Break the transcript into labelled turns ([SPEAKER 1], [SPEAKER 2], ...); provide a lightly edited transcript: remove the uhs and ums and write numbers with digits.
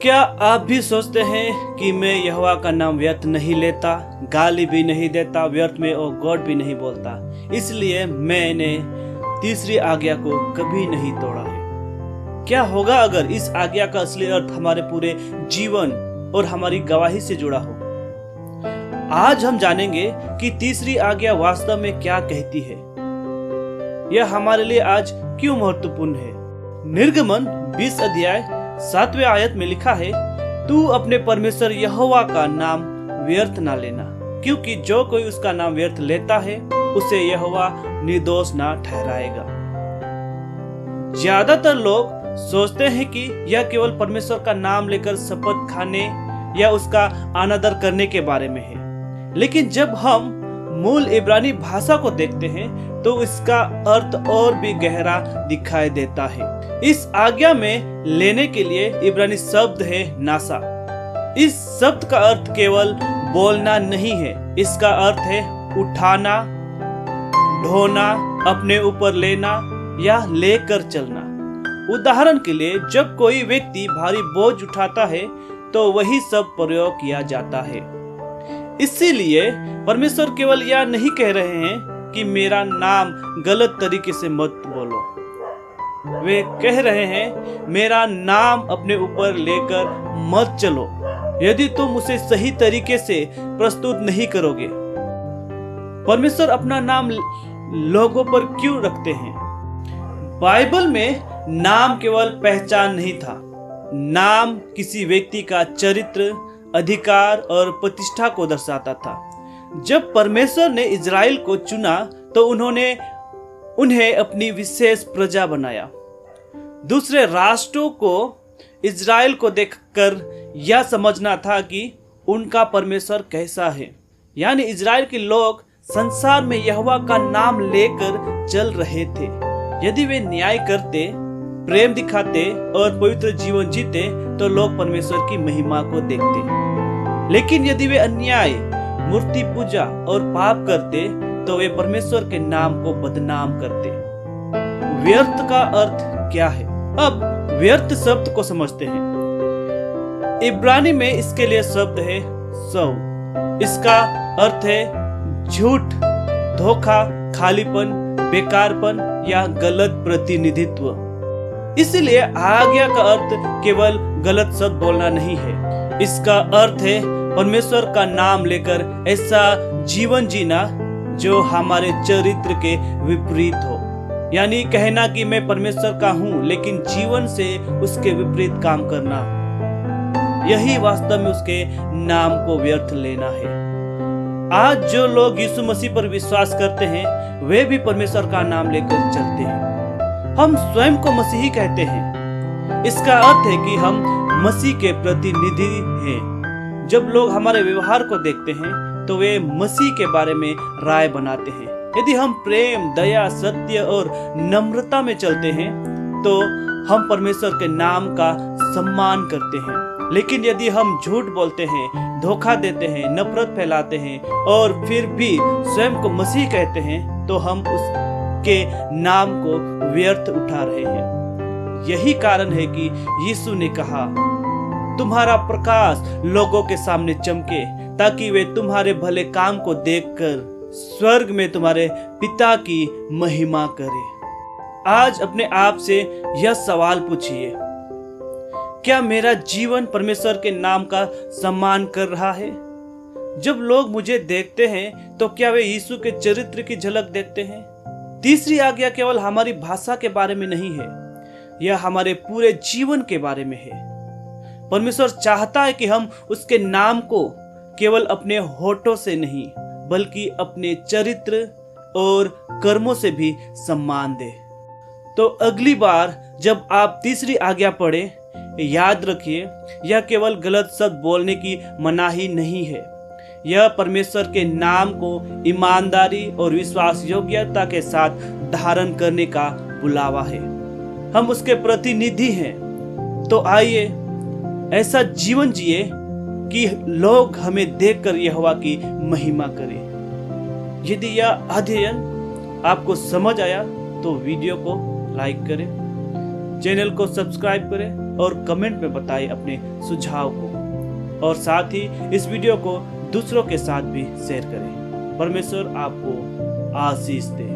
[SPEAKER 1] क्या आप भी सोचते हैं कि मैं यहोवा का नाम व्यर्थ नहीं लेता, गाली भी नहीं देता, व्यर्थ में ओ गॉड भी नहीं बोलता, इसलिए मैंने तीसरी आज्ञा को कभी नहीं तोड़ा है। क्या होगा अगर इस आज्ञा का असली अर्थ हमारे पूरे जीवन और हमारी गवाही से जुड़ा हो? आज हम जानेंगे कि तीसरी आज्ञा वास्तव में क्या कहती है। यह हमारे लिए आज क्यों महत्वपूर्ण है। निर्गमन 20 अध्याय 7वें आयत में लिखा है, तू अपने परमेश्वर यहोवा का नाम व्यर्थ ना लेना, क्योंकि जो कोई उसका नाम व्यर्थ लेता है उसे यहोवा निर्दोष ना ठहराएगा। ज्यादातर लोग सोचते हैं कि यह केवल परमेश्वर का नाम लेकर शपथ खाने या उसका अनादर करने के बारे में है, लेकिन जब हम मूल इब्रानी भाषा को देखते हैं तो इसका अर्थ और भी गहरा दिखाई देता है। इस आज्ञा में लेने के लिए इब्रानी शब्द है नासा। इस शब्द का अर्थ केवल बोलना नहीं है, इसका अर्थ है उठाना, ढोना, अपने ऊपर लेना या लेकर चलना। उदाहरण के लिए जब कोई व्यक्ति भारी बोझ उठाता है तो वही सब प्रयोग किया जाता है। इसीलिए परमेश्वर केवल यह नहीं कह रहे हैं कि मेरा नाम गलत तरीके से मत बोलो, वे कह रहे हैं मेरा नाम अपने ऊपर लेकर मत चलो यदि तुम उसे सही तरीके से प्रस्तुत नहीं करोगे। परमेश्वर अपना नाम लोगों पर क्यों रखते हैं? बाइबल में नाम केवल पहचान नहीं था, नाम किसी व्यक्ति का चरित्र, अधिकार और प्रतिष्ठा को दर्शाता था। जब परमेश्वर ने इज़राइल को चुना तो उन्होंने उन्हें अपनी विशेष प्रजा बनाया। दूसरे राष्ट्रों को इज़राइल को देखकर यह समझना था कि उनका परमेश्वर कैसा है, यानी इज़राइल के लोग संसार में यहोवा का नाम लेकर चल रहे थे। यदि वे न्याय करते, प्रेम दिखाते और पवित्र जीवन जीते तो लोग परमेश्वर की महिमा को देखते। लेकिन यदि वे अन्याय, मूर्ति पूजा और पाप करते तो वे परमेश्वर के नाम को बदनाम करते। व्यर्थ का अर्थ क्या है? अब व्यर्थ शब्द को समझते हैं। इब्रानी में इसके लिए शब्द है सौ। इसका अर्थ है झूठ, धोखा, खालीपन, बेकारपन या गलत प्रतिनिधित्व। इसलिए आज्ञा का अर्थ केवल गलत शब्द बोलना नहीं है, इसका अर्थ है परमेश्वर का नाम लेकर ऐसा जीवन जीना जो हमारे चरित्र के विपरीत हो। यानी कहना कि मैं परमेश्वर का हूँ लेकिन जीवन से उसके विपरीत काम करना, यही वास्तव में उसके नाम को व्यर्थ लेना है। आज जो लोग यीशु मसीह पर विश्वास करते हैं वे भी परमेश्वर का नाम लेकर चलते हैं। हम स्वयं को मसीही कहते हैं, इसका अर्थ है कि हम मसीह के प्रतिनिधि हैं। जब लोग हमारे व्यवहार को देखते हैं तो वे मसीह के बारे में राय बनाते हैं। यदि हम प्रेम, दया, सत्य और नम्रता में चलते हैं तो हम परमेश्वर के नाम का सम्मान करते हैं। लेकिन यदि हम झूठ बोलते हैं, धोखा देते हैं, नफरत फैलाते हैं और फिर भी स्वयं को मसीह कहते हैं तो हम उसके नाम को व्यर्थ उठा रहे हैं। यही कारण है कि यीशु ने कहा, तुम्हारा प्रकाश लोगों के सामने चमके ताकि वे तुम्हारे भले काम को देखकर स्वर्ग में तुम्हारे पिता की महिमा करें। आज अपने आप से यह सवाल पूछिए, क्या मेरा जीवन परमेश्वर के नाम का सम्मान कर रहा है? जब लोग मुझे देखते हैं तो क्या वे यीशु के चरित्र की झलक देखते हैं? तीसरी आज्ञा केवल हमारी भाषा के बारे में नहीं है, यह हमारे पूरे जीवन के बारे में है। परमेश्वर चाहता है कि हम उसके नाम को केवल अपने होठों से नहीं बल्कि अपने चरित्र और कर्मों से भी सम्मान दें। तो अगली बार जब आप तीसरी आज्ञा पढ़ें, याद रखिए यह केवल गलत शब्द बोलने की मनाही नहीं है, यह परमेश्वर के नाम को ईमानदारी और विश्वास योग्यता के साथ धारण करने का बुलावा है। हम उसके प्रतिनिधि हैं, तो आइए ऐसा जीवन जिए कि लोग हमें देखकर यहोवा की महिमा करें। यदि यह अध्ययन आपको समझ आया तो वीडियो को लाइक करें, चैनल को सब्सक्राइब करें और कमेंट में बताएं अपने सुझाव को, और साथ ही इस वीडियो को दूसरों के साथ भी शेयर करें। परमेश्वर आपको आशीष दे।